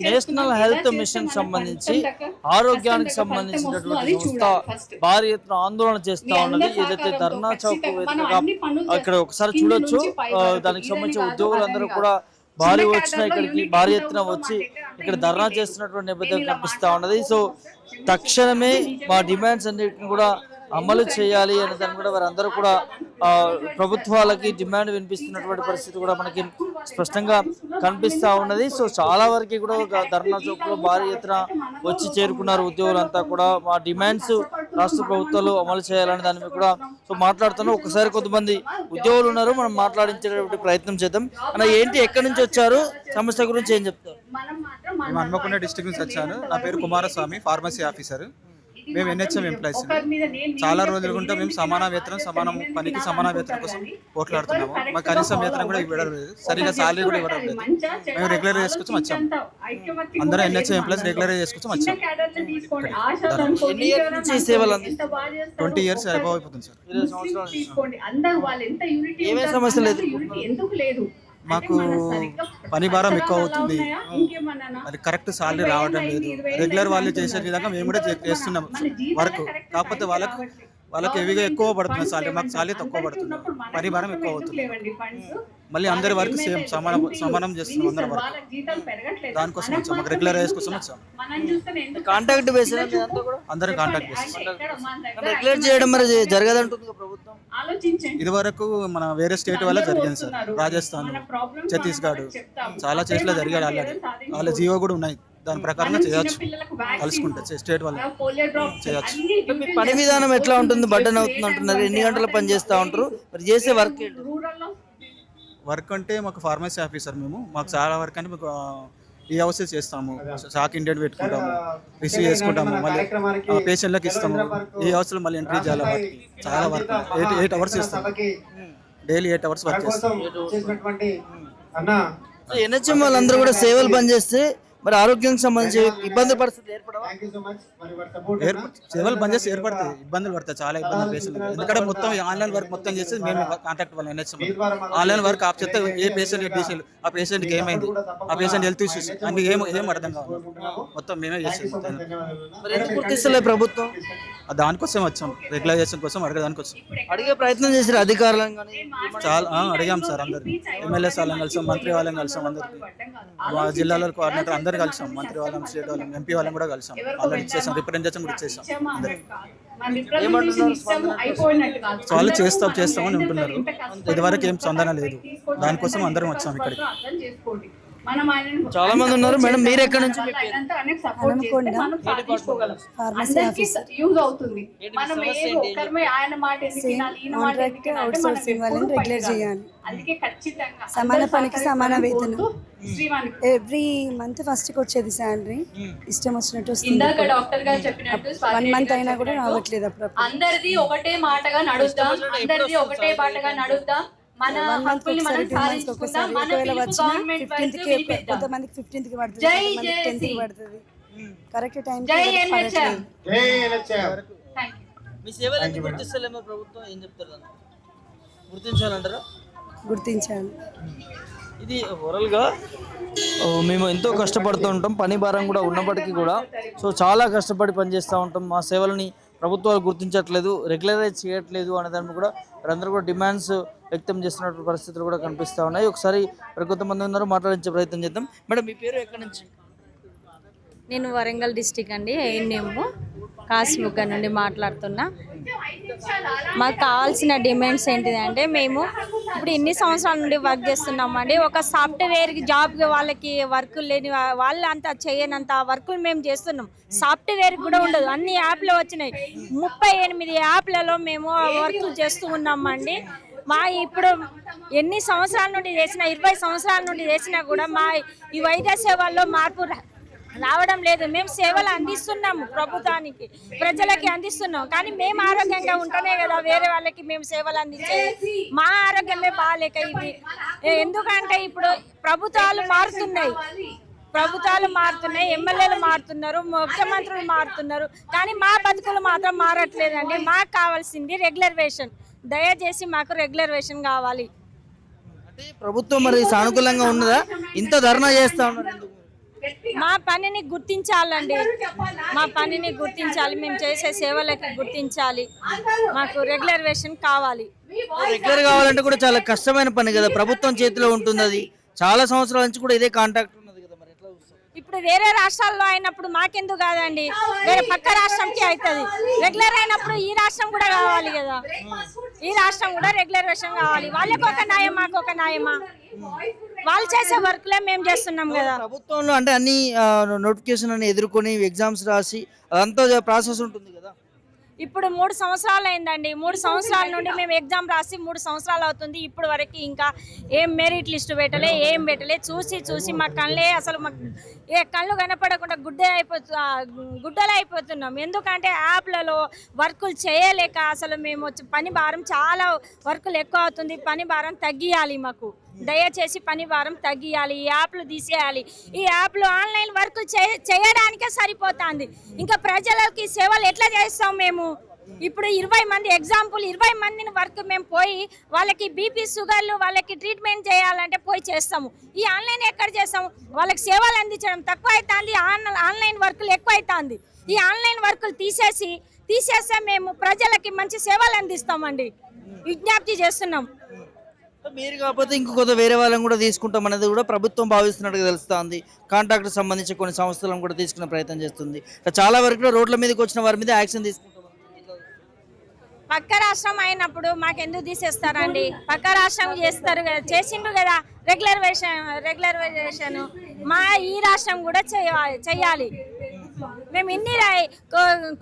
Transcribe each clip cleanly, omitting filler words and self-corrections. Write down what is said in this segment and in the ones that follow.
National health machine సంబంధించి ఆరోగ్యానికి సంబంధించినటువంటి సంస్థ భారీ ఎత్తున ఆందోళన చేస్తా ఉన్నది. ఏదైతే ధర్నా చౌక్ వేదికగా ఇక్కడ ఒకసారి చూడొచ్చు, దానికి సంబంధించిన ఉద్యోగులందరూ కూడా భారీ ఎత్తున వచ్చి ఇక్కడ ధర్నా చేస్తున్నటువంటి నేపథ్యం కనిపిస్తా ఉన్నది. సో తక్షణమే మా డిమాండ్స్ అన్నిటిని కూడా అమలు చేయాలి అనే దాన్ని కూడా వారందరూ కూడా ప్రభుత్వాలకి డిమాండ్ వినిపిస్తున్నటువంటి పరిస్థితి కూడా మనకి స్పష్టంగా కనిపిస్తూ ఉన్నది. సో చాలా వరకు కూడా ధర్నా చౌక్లో భారీ ఎత్తున వచ్చి చేరుకున్నారు ఉద్యోగులంతా కూడా. మా డిమాండ్స్ రాష్ట్ర ప్రభుత్వాలు అమలు చేయాలనే దాని మీద కూడా సో మాట్లాడుతున్నాం. ఒకసారి కొంతమంది ఉద్యోగులు ఉన్నారు, మనం మాట్లాడించేటువంటి ప్రయత్నం చేద్దాం. అన్న ఏంటి, ఎక్కడి నుంచి వచ్చారు, సమస్య గురించి ఏం చెప్తారు? మేము హన్మకొండ డిస్ట్రిక్ట్ నుంచి వచ్చాను. నా పేరు కుమారస్వామి, ఫార్మసీ ఆఫీసర్. మేము ఎన్హెచ్ఎం ఎంప్లాయీస్. చాలా రోజులు ఉంటే మేము సమాన వేతనం, సమాన పనికి సమాన వేతనం కోసం పోట్లాడుతున్నాము. మాకు కనీసం వేతనం కూడా ఇవ్వడం లేదు, సరిగా సాలరీ కూడా ఇవ్వడం లేదు. మేము రెగ్యులర్ చేసుకొచ్చి వచ్చాము. అందరూ ఎన్హెచ్ఎం ఎంప్లాయీస్ రెగ్యులర్ చేసుకొచ్చి వచ్చాము. 20 years అబౌవ్ అయిపోతుంది సార్. మాకు పని భారం ఎక్కువ అవుతుంది, అది కరెక్ట్ సాలరీ రావడం లేదు. రెగ్యులర్ వాళ్ళు చేసే విధంగా మేము కూడా చేస్తున్నాం వర్క్. కాకపోతే వాళ్ళకి హెవీగా ఎక్కువ పడుతుంది సాలరీ, మాకు సాలరీ తక్కువ పడుతుంది, పని భారం ఎక్కువ అవుతుంది. మళ్ళీ అందరి వర్క్ సేమ్ సమానం చేస్తున్నాం, అందరి వర్క్. దానికోసం వచ్చాం, మాకు రెగ్యులర్ రైస్ కోసం వచ్చాం. కాంటాక్ట్ బేస్ అందరూ కాంటాక్ట్ బేస్ రెగ్యులర్ చేయడం మరి జరగదంటుంది ప్రభుత్వం. ఇది వరకు మన వేరే స్టేట్ వల్ల జరిగింది సార్, రాజస్థాన్, ఛత్తీస్గఢ్, చాలా స్టేట్లో జరిగాడు. ఆల్రెడీ వాళ్ళ జియో కూడా ఉన్నాయి, దాని ప్రకారంగా చేయొచ్చు. కలుసుకుంటే స్టేట్ వాళ్ళు చేయొచ్చు. పని విధానం ఎట్లా ఉంటుంది, బటన్ అవుతుంది అంటున్నారు, ఎన్ని గంటలు పని చేస్తూ ఉంటారు, మరి చేసే వర్క్ అంటే మాకు ఫార్మసీ ఆఫీసర్ మాకు చాలా వర్క్ అంటే మీకు ఈ హౌసెస్ చేస్తాము, షాక్ ఇండియన్ పెట్టుకుంటాము, రిసీవ్ చేసుకుంటాము, మళ్ళీ పేషెంట్లకు ఇస్తాము. ఈ హౌస్లో మళ్ళీ ఎంట్రీ చేయాలి. చాలా వర్క్ 8 hours ఇస్తాము, డైలీ 8 hours వర్క్ చేస్తాం. ఎన్హెచ్ఎం వాళ్ళందరూ కూడా సేవలు పనిచేస్తే మరి ఆరోగ్యానికి సంబంధించి ఇబ్బంది పరిస్థితి సేవలు బంద్ చేసి ఏర్పడతాయి, ఇబ్బందులు పడతాయి, చాలా ఇబ్బందులు పేషెంట్. ఎందుకంటే మొత్తం ఆన్లైన్ వర్క్ మొత్తం చేసి మేము కాంటాక్ట్ వాళ్ళని ఎన్హెచ్ఎం ఆన్లైన్ వర్క్ ఆఫ్ చేస్తే ఏ పేషెంట్ డీసీలు, ఆ పేషెంట్కి ఏమైంది, ఆ పేషెంట్ హెల్త్ ఇష్యూస్ అన్ని ఏం అర్థం కావాలి, మొత్తం మేమే చేసేది. ప్రభుత్వం దానికోసం వచ్చాం, రెగ్యులైజేషన్ కోసం అడగడానికి వచ్చాం. అడిగే ప్రయత్నం చేసారు అధికారులను? చాలా అడిగాం సార్, అందరు ఎమ్మెల్యేస్ వాళ్ళని కలిసాం, మంత్రి వాళ్ళని కలిసాం, అందరికి మా జిల్లాలో కోఆర్డినేటర్ అందరు కలిసాం, మంత్రి వాళ్ళని, స్టేట్ వాళ్ళని, ఎంపీ వాళ్ళని కూడా కలిసాం. ఆల్రెడీ ఇచ్చేసాం, రిప్రజెంటేషన్ కూడా ఇచ్చేసాం. వాళ్ళు చేస్తామని ఉంటున్నారు, ఇదివరకు ఏం స్పందన లేదు. దానికోసం అందరం వచ్చాం ఇక్కడికి. చాలా మంది ఉన్నారు మేడం, మీరు ఎక్కడ నుంచి? సమాన పనికి సమాన వేతనం. ఎవ్రీ మంత్ ఫస్ట్ కి వచ్చేది శాలరీ, ఇష్టం వచ్చినట్టు వస్తుంది. 1 month అయినా కూడా రావట్లేదు. అప్పుడు అందరిది ఒకటే మాటగా నడుద్దాం, అందరిది ఒకటే బాటగా నడుద్దాం. మన హక్కుల్ని మనం సాధించుకుందాం. మన పిలుపు గవర్నమెంట్ వైపు వినిపిద్దాం. కొంతమందికి 15th కి పడుతుంది, కొంతమందికి 10th కి పడుతుంది. కరెక్ట్ టైం జై ఎన్హెచ్ఎం. మీ సేవలు ఎందుకు గుర్తిస్తలేమో ప్రభుత్వం, ఏం చెప్తారు? గుర్తించాలంటారా? గుర్తించాలి. ఇది ఓవరాల్గా మేము ఎంతో కష్టపడుతూ ఉంటాం, పని భారం కూడా ఉన్నప్పటికీ కూడా సో చాలా కష్టపడి పనిచేస్తూ ఉంటాం. మా సేవలని ప్రభుత్వాలు గుర్తించట్లేదు, రెగ్యులరైజ్ చేయట్లేదు అనే దాన్ని కూడా వారందరూ కూడా డిమాండ్స్ వ్యక్తం చేస్తున్నటువంటి పరిస్థితులు కూడా కనిపిస్తూ ఉన్నాయి. ఒకసారి మరి కొంతమంది ఉన్నారు, మాట్లాడించే ప్రయత్నం చేద్దాం. మేడం మీ పేరు, ఎక్కడి నుంచి? నేను వరంగల్ డిస్టిక్ అండి, ఏఎన్ఎం కాసిముగ్గ నుండి మాట్లాడుతున్నా. మాకు కావాల్సిన డిమాండ్స్ ఏంటిదంటే, మేము ఇప్పుడు ఇన్ని సంవత్సరాల నుండి వర్క్ చేస్తున్నామండి. ఒక సాఫ్ట్వేర్ జాబ్కి వాళ్ళకి వర్క్ లేని వాళ్ళు అంతా చేయనంత వర్కులు మేము చేస్తున్నాం. సాఫ్ట్వేర్ కూడా ఉండదు, అన్ని యాప్లు వచ్చినాయి. 38 యాప్లలో మేము వర్క్ చేస్తూ ఉన్నామండి. మా ఇప్పుడు ఎన్ని సంవత్సరాల నుండి చేసినా, 20 సంవత్సరాల నుండి చేసినా కూడా మా ఈ వైద్య సేవల్లో మార్పు రావడం లేదు. మేము సేవలు అందిస్తున్నాము, ప్రభుత్వానికి, ప్రజలకి అందిస్తున్నాం. కానీ మేము ఆరోగ్యంగా ఉంటేనే కదా వేరే వాళ్ళకి మేము సేవలు అందించేది. మా ఆరోగ్యమే బాగాలేక ఇది. ఎందుకంటే ఇప్పుడు ప్రభుత్వాలు మారుతున్నాయి, ఎమ్మెల్యేలు మారుతున్నారు, ముఖ్యమంత్రులు మారుతున్నారు, కానీ మా బతుకులు మాత్రం మారట్లేదండి. మాకు కావాల్సింది రెగ్యులరేషన్. దయచేసి మాకు రెగ్యులరేషన్ కావాలి. అంటే ప్రభుత్వం మరి సానుకూలంగా ఉన్నదా? ఇంత ధర్నా చేస్తా ఉన్నారు, మా పనిని గుర్తించాలండి, మా పనిని గుర్తించాలి, మేము చేసే సేవలకి గుర్తించాలి, మాకు రెగ్యులరేషన్ కావాలి. రెగ్యులర్ కావాలంటే కూడా చాలా కష్టమైన పని కదా, ప్రభుత్వం చేతిలో ఉంటుంది అది. చాలా సంవత్సరాల నుంచి కూడా ఇదే కాంటాక్ట్ ఉన్నది కదా, మరి ఎట్లా చూస్తారు? ఇప్పుడు వేరే రాష్ట్రాల్లో అయినప్పుడు మాకెందుకు కాదండి, వేరే పక్క రాష్ట్రంకి అవుతుంది. రెగ్యులర్ అయినప్పుడు ఈ రాష్ట్రం కూడా కావాలి కదా, ఈ రాష్ట్రం కూడా రెగ్యులరేషన్ కావాలి. వాళ్ళకి ఒక న్యాయం, మాకు ఒక న్యాయమా? వాళ్ళు చేసే వర్క్లే మేము చేస్తున్నాం కదా. ప్రభుత్వంలో అంటే అన్ని నోటిఫికేషన్ అని ఎదుర్కొని ఎగ్జామ్స్ రాసి అదంతా ప్రాసెస్ ఉంటుంది కదా. ఇప్పుడు 3 సంవత్సరాలు అయిందండి, 3 సంవత్సరాల నుండి మేము ఎగ్జామ్ రాసి 3 సంవత్సరాలు అవుతుంది. ఇప్పుడు వరకు ఇంకా ఏం మెరిట్ లిస్ట్ పెట్టలే, ఏం పెట్టలే. చూసి మా కళ్ళే అసలు మాకు ఏ కళ్ళు కనపడకుండా గుడ్డలు అయిపోతున్నాం. ఎందుకంటే యాప్లలో వర్కులు చేయలేక అసలు మేము పని భారం, చాలా వర్కులు ఎక్కువ అవుతుంది. పని భారం తగ్గియాలి, మాకు దయచేసి పని భారం తగ్గియాలి, ఈ యాప్లు తీసేయాలి. ఈ యాప్లు ఆన్లైన్ వర్కులు చేయడానికే సరిపోతుంది. ఇంకా ప్రజలకి సేవలు ఎట్లా చేస్తాం మేము? ఇప్పుడు 20 మంది ఎగ్జాంపుల్ 20 మందిని వర్క్ మేము పోయి వాళ్ళకి బీపీ షుగర్లు వాళ్ళకి ట్రీట్మెంట్ చేయాలంటే పోయి చేస్తాము. ఈ ఆన్లైన్ ఎక్కడ చేస్తాము? వాళ్ళకి సేవలు అందించడం తక్కువ అవుతుంది, ఆన్లైన్ వర్కులు ఎక్కువ అవుతుంది. ఈ ఆన్లైన్ వర్కులు తీసేస్తే మేము ప్రజలకి మంచి సేవలు అందిస్తామండి, విజ్ఞప్తి చేస్తున్నాం. మీరు కాకపోతే ఇంకొక వేరే వాళ్ళని కూడా తీసుకుంటాం అనేది కూడా ప్రభుత్వం భావిస్తున్నట్టుగా తెలుస్తుంది. కాంట్రాక్ట్ సంబంధించి కొన్ని సంస్థలను కూడా తీసుకునే ప్రయత్నం చేస్తుంది. చాలా వరకు రోడ్ల మీదకి వచ్చిన వారి మీద యాక్షన్ తీసుకుంటాం. పక్క రాష్ట్రం అయినప్పుడు మాకు ఎందుకు తీసేస్తారండి? పక్క రాష్ట్రం చేస్తారు కదా, చేసిండ్రు కదా రెగ్యులరైజేషన్. మా ఈ రాష్ట్రం కూడా చేయాలి. మేము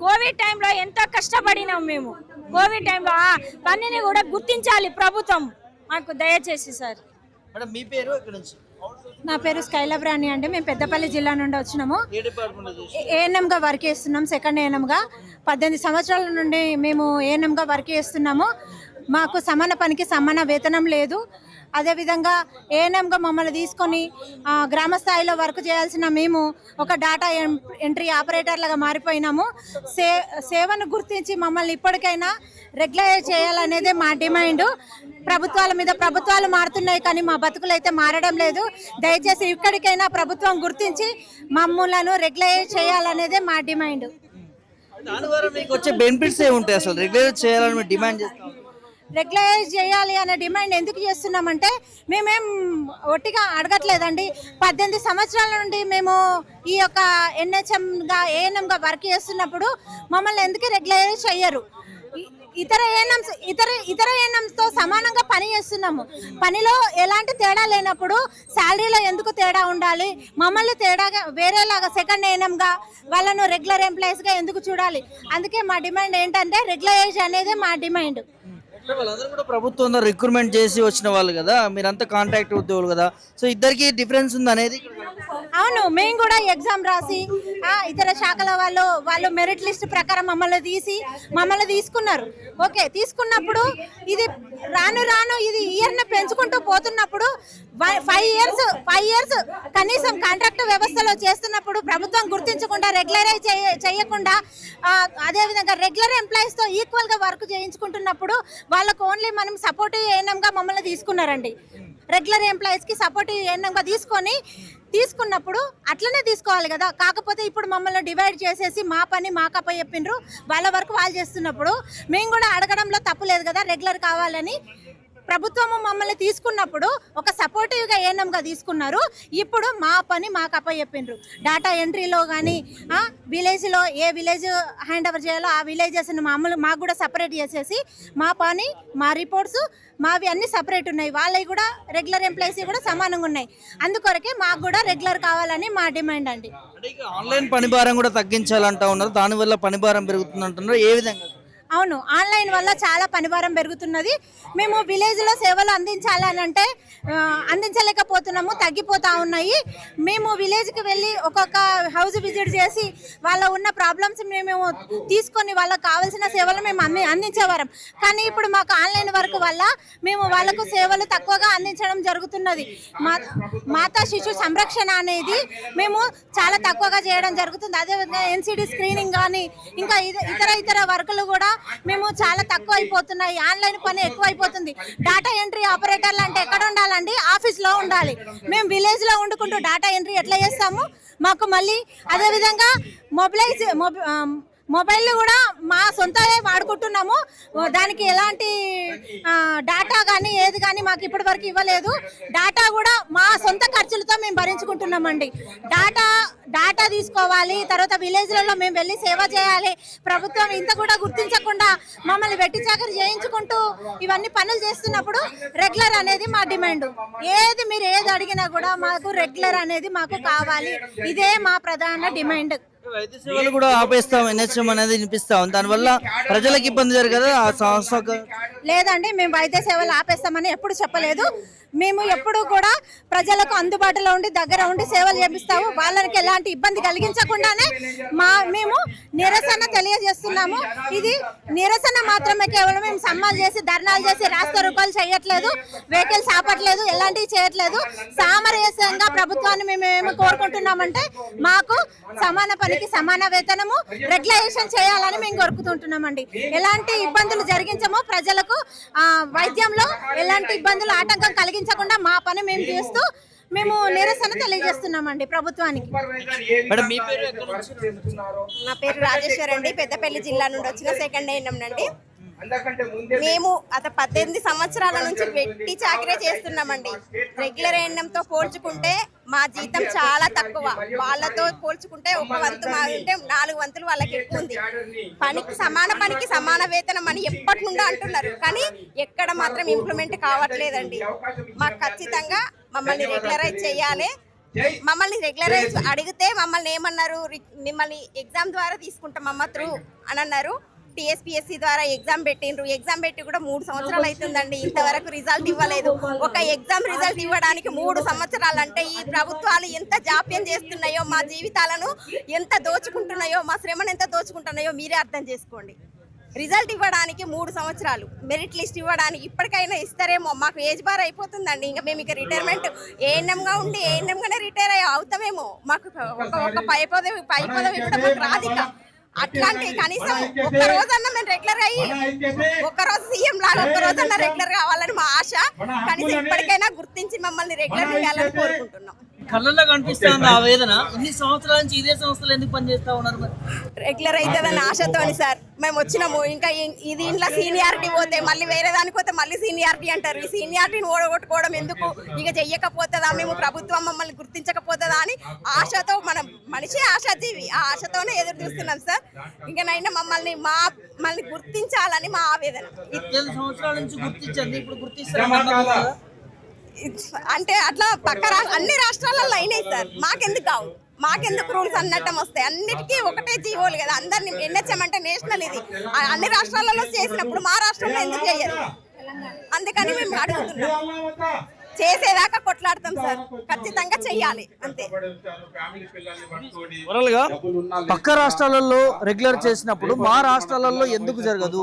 కోవిడ్ టైంలో ఎంతో కష్టపడినాం. మేము కోవిడ్ టైంలో ఆ పనిని కూడా గుర్తించాలి ప్రభుత్వం మాకు, దయచేసి సార్. మేడం మీ పేరు ఎక్కడి నుంచి? నా పేరు స్కైలబ్రాణి అండి. మేము పెద్దపల్లి జిల్లా నుండి వచ్చినాము. ఏ డిపార్ట్మెంట్? ఏఎన్ఎంగా వర్క్ చేస్తున్నాం, సెకండ్ ఏఎన్ఎంగా. 18 సంవత్సరాల నుండి మేము ఏఎన్ఎంగా వర్క్ చేస్తున్నాము. మాకు సమాన పనికి సమాన వేతనం లేదు. అదేవిధంగా ఏఎన్ఎంగా మమ్మల్ని తీసుకొని గ్రామ స్థాయిలో వర్క్ చేయాల్సిన మేము ఒక డాటా ఎంట్రీ ఆపరేటర్లుగా మారిపోయినాము. సేవను గుర్తించి మమ్మల్ని ఇప్పటికైనా రెగ్యులైజ్ చేయాలనేదే మా డిమాండ్. ప్రభుత్వాల మీద ప్రభుత్వాలు మారుతున్నాయి కానీ మా బతుకులు అయితే మారడం లేదు. దయచేసి ఇక్కడికైనా ప్రభుత్వం గుర్తించి మమ్మల్ని రెగ్యులైజ్ చేయాలనేదే మా డిమాండ్. దాని ద్వారా మీకు వచ్చే బెనిఫిట్స్ ఏముంటాయి? అసలు రెగ్యులైజ్ చేయాలని మేము డిమాండ్ చేస్తాం. రెగ్యులైజ్ చేయాలి అనే డిమాండ్ ఎందుకు చేస్తున్నామంటే మేమేం ఒట్టిగా అడగట్లేదండి. 18 సంవత్సరాల నుండి మేము ఈ యొక్క ఎన్హెచ్ఎంగా ఏఎన్ఎంగా వర్క్ చేస్తున్నప్పుడు మమ్మల్ని ఎందుకు రెగ్యులైజ్ చెయ్యరు? ఇతర ఏఎన్ఎంతో సమానంగా పని చేస్తున్నాము. పనిలో ఎలాంటి తేడా లేనప్పుడు శాలరీలో ఎందుకు తేడా ఉండాలి? మమ్మల్ని తేడాగా వేరేలాగా సెకండ్ ఏఎన్ఎంగా వాళ్ళను రెగ్యులర్ ఎంప్లాయీస్గా ఎందుకు చూడాలి? అందుకే మా డిమాండ్ ఏంటంటే రెగ్యులరైజ్ అనేది మా డిమాండ్. వాళ్ళందరూ కూడా ప్రభుత్వం రిక్రూట్మెంట్ చేసి వచ్చిన వాళ్ళు కదా, మీరంతా కాంట్రాక్ట్ ఉద్యోగులు కదా, సో ఇద్దరికి డిఫరెన్స్ ఉంది అనేది. అవును, మేము కూడా ఎగ్జామ్ రాసి ఇతర శాఖల వాళ్ళు మెరిట్ లిస్ట్ ప్రకారం మమ్మల్ని తీసుకున్నారు. ఓకే, తీసుకున్నప్పుడు ఇది రాను ఇది ఇయర్ని పెంచుకుంటూ పోతున్నప్పుడు 5 ఇయర్స్ కనీసం కాంట్రాక్ట్ వ్యవస్థలో చేస్తున్నప్పుడు ప్రభుత్వం గుర్తించకుండా రెగ్యులరైజ్ చేయకుండా అదేవిధంగా రెగ్యులర్ ఎంప్లాయీస్తో ఈక్వల్గా వర్క్ చేయించుకుంటున్నప్పుడు వాళ్ళకు ఓన్లీ మనం సపోర్టివ్ ఏఎన్ఎంగా మమ్మల్ని తీసుకున్నారండి. రెగ్యులర్ ఎంప్లాయీస్కి సపోర్టివ్ ఏఎన్ఎంగా తీసుకున్నప్పుడు అట్లనే తీసుకోవాలి కదా. కాకపోతే ఇప్పుడు మమ్మల్ని డివైడ్ చేసేసి మా పని మాకు అప్పచెప్పిండ్రు, వాళ్ళ వరకు వాళ్ళు చేస్తున్నప్పుడు మేము కూడా అడగడంలో తప్పు లేదు కదా. రెగ్యులర్ కావాలని ప్రభుత్వము మమ్మల్ని తీసుకున్నప్పుడు ఒక సపోర్టివ్గా ఏఎన్ఎంగా తీసుకున్నారు. ఇప్పుడు మా పని మాకు అప్పచెప్పిండ్రు. డాటా ఎంట్రీలో కానీ విలేజ్లో ఏ విలేజ్ హ్యాండ్ ఓవర్ చేయాలో ఆ విలేజెస్ని మాకు కూడా సపరేట్ చేసేసి మా పని మా రిపోర్ట్స్ మావి అన్ని సపరేట్ ఉన్నాయి. వాళ్ళవి కూడా రెగ్యులర్ ఎంప్లాయీస్ కూడా సమానంగా ఉన్నాయి. అందుకొరకే మాకు కూడా రెగ్యులర్ కావాలని మా డిమాండ్ అండి. ఆన్లైన్ పని భారం కూడా తగ్గించాలంటా ఉన్నారు, దానివల్ల పని భారం పెరుగుతుంది అంటున్నారు. ఏ విధంగా? అవును, ఆన్లైన్ వల్ల చాలా పనిభారం పెరుగుతున్నది. మేము విలేజ్లో సేవలు అందించాలనంటే అందించలేకపోతున్నాము, తగ్గిపోతూ ఉన్నాయి. మేము విలేజ్కి వెళ్ళి ఒక్కొక్క హౌస్ విజిట్ చేసి వాళ్ళ ఉన్న ప్రాబ్లమ్స్ మేము తీసుకొని వాళ్ళకి కావాల్సిన సేవలు మేము అందించేవారం. కానీ ఇప్పుడు మాకు ఆన్లైన్ వర్క్ వల్ల మేము వాళ్ళకు సేవలు తక్కువగా అందించడం జరుగుతున్నది. మాతా శిశు సంరక్షణ అనేది మేము చాలా తక్కువగా చేయడం జరుగుతుంది. అదేవిధంగా ఎన్సిడి స్క్రీనింగ్ కానీ ఇంకా ఇతర వర్కులు కూడా మేము చాలా తక్కువ అయిపోతున్నాయి, ఆన్లైన్ పని ఎక్కువ అయిపోతుంది. డేటా ఎంట్రీ ఆపరేటర్లు అంటే ఎక్కడ ఉండాలండి? ఆఫీస్లో ఉండాలి. మేము విలేజ్లో వండుకుంటూ డేటా ఎంట్రీ ఎట్లా చేస్తాము? మాకు మళ్ళీ అదేవిధంగా మొబైల్ కూడా మా సొంతమే వాడుకుంటున్నాము. దానికి ఎలాంటి డాటా కానీ ఏది కానీ మాకు ఇప్పటి వరకు ఇవ్వలేదు. డాటా కూడా మా సొంత ఖర్చులతో మేము భరించుకుంటున్నామండి. డాటా తీసుకోవాలి, తర్వాత విలేజ్లలో మేము వెళ్ళి సేవ చేయాలి. ప్రభుత్వం ఇంత కూడా గుర్తించకుండా మమ్మల్ని వెట్టి చాకరీ చేయించుకుంటూ ఇవన్నీ పనులు చేస్తున్నప్పుడు రెగ్యులర్ అనేది మా డిమాండ్. మీరు ఏది అడిగినా కూడా మాకు రెగ్యులర్ అనేది మాకు కావాలి. ఇదే మా ప్రధాన డిమాండ్. వైద్య సేవలు కూడా ఆపేస్తాం ఎన్హెచ్ఎం అనేది వినిపిస్తాం, దానివల్ల ప్రజలకు ఇబ్బంది జరగదు ఆ సంస్థ? లేదండి, మేము వైద్య సేవలు ఆపేస్తామని ఎప్పుడు చెప్పలేదు. మేము ఎప్పుడు కూడా ప్రజలకు అందుబాటులో ఉండి దగ్గర ఉండి సేవలు చేపిస్తాము. వాళ్ళకి ఎలాంటి ఇబ్బంది కలిగించకుండానే మేము నిరసన తెలియజేస్తున్నాము. ఇది నిరసన మాత్రమే, కేవలం మేము సమ్మాలు చేసి ధర్నాలు చేసి రాస్తా రూపాయలు చేయట్లేదు, వెహికల్స్ ఆపట్లేదు, ఎలాంటివి చేయట్లేదు. సామరస్యంగా ప్రభుత్వాన్ని మేము ఏమి కోరుకుంటున్నామంటే మాకు సమాన పనికి సమాన వేతనము రెగ్యులేషన్ చేయాలని మేము కోరుకుంటున్నామండి. ఎలాంటి ఇబ్బందులు జరిగించము, ప్రజలకు వైద్యంలో ఎలాంటి ఇబ్బందులు ఆటంకం కలిగించకుండా మా పని మేము చేస్తూ మేము నిరసన తెలియజేస్తున్నామండి ప్రభుత్వానికి. నా పేరు రాజేశ్వర్ అండి, పెద్దపల్లి జిల్లా నుండి వచ్చిన సెకండ్ ఏఎన్ఎం నండి. మేము 18 సంవత్సరాల నుంచి వెట్టి చాకరీ చేస్తున్నామండి. రెగ్యులర్ ఏఎన్ఎంతో పోల్చుకుంటే మా జీతం చాలా తక్కువ. వాళ్ళతో పోల్చుకుంటే ఒక వంతు మా ఉంటే 4 వంతులు వాళ్ళకి ఎక్కువ ఉంది. పనికి సమాన వేతనం అని ఎప్పటి నుండో అంటున్నారు, కానీ ఎక్కడ మాత్రం ఇంప్లిమెంట్ కావట్లేదండి. మాకు ఖచ్చితంగా మమ్మల్ని రెగ్యులరైజ్ చేయాలి. మమ్మల్ని రెగ్యులరైజ్ అడిగితే మమ్మల్ని ఏమన్నారు, మిమ్మల్ని ఎగ్జామ్ ద్వారా తీసుకుంటామమ్మ త్రూ అని అన్నారు. టీఎస్పీఎస్సీ ద్వారా ఎగ్జామ్ పెట్టిండ్రు. ఎగ్జామ్ పెట్టి కూడా 3 సంవత్సరాలు అవుతుందండి, ఇంతవరకు రిజల్ట్ ఇవ్వలేదు. ఒక ఎగ్జామ్ రిజల్ట్ ఇవ్వడానికి 3 సంవత్సరాలు అంటే ఈ ప్రభుత్వాలు ఎంత జాప్యం చేస్తున్నాయో, మా జీవితాలను ఎంత దోచుకుంటున్నాయో, మా శ్రమను ఎంత దోచుకుంటున్నాయో మీరే అర్థం చేసుకోండి. రిజల్ట్ ఇవ్వడానికి 3 సంవత్సరాలు, మెరిట్ లిస్ట్ ఇవ్వడానికి ఇప్పటికైనా ఇస్తారేమో. మాకు ఏజ్ బార్ అయిపోతుందండి, ఇంకా మేము ఇక రిటైర్మెంట్ ఏఎన్ఎంగా ఉండి ఏఎన్ఎంగానే రిటైర్ అవుతామేమో. మాకు ఒక పై పదవి కూడా మాకు రాదిక. అట్లాంటి కనీసం ఒక్క రోజన్నా మేము రెగ్యులర్ అయ్యి ఒక్కరోజు సీఎం లాగా ఒక్క రోజన్నా రెగ్యులర్ కావాలని మా ఆశ. కనీసం ఇప్పటికైనా గుర్తించి మమ్మల్ని రెగ్యులర్ చేయాలని కోరుకుంటున్నాం. కళ్ళల్లో కనిపిస్తుంది ఆ వేదన. ఇన్ని సంవత్సరాల నుంచి ఇదే సంస్థలు ఎందుకు పనిచేస్తా ఉన్నారు? మరి రెగ్యులర్ అవుతుందని ఆశతోని సార్ మేము వచ్చినాము. ఇంకా ఇది ఇంట్లో సీనియారిటీ పోతే మళ్ళీ వేరే దానికి పోతే మళ్ళీ సీనియారిటీ అంటారు. ఈ సీనియారిటీని ఓడగొట్టుకోవడం ఎందుకు? ఇక చెయ్యకపోతుందా, మేము ప్రభుత్వం మమ్మల్ని గుర్తించకపోతుందా అని ఆశతో, మనం మనిషి ఆశాజీవి, ఆ ఆశతోనే ఎదురు చూస్తున్నాం సార్. ఇంకనైనా మమ్మల్ని గుర్తించాలని మా ఆవేదన. 17 సంవత్సరాల నుంచి గుర్తించండి, ఇప్పుడు గుర్తిస్తారు అంటే అట్లా అన్ని రాష్ట్రాలలో అయినాయి సార్. మాకెందుకు కావు? మాకెందుకు రూల్స్ అన్నట్టం వస్తాయి? అన్నిటికీ ఒకటే జీవోలు కదా, అందరినీ ఎన్హెచ్ఎం అంటే నేషనల్. ఇది అన్ని రాష్ట్రాలలో చేసినప్పుడు మా రాష్ట్రంలో ఎందుకు చేయరు? అందుకని మేము అడుగుతున్నాం. చేసేదాకా కొట్లాడతాం సార్, ఖచ్చితంగా చెయ్యాలి అంతే. పక్క రాష్ట్రాలలో రెగ్యులర్ చేసినప్పుడు మా రాష్ట్రాలలో ఎందుకు జరగదు?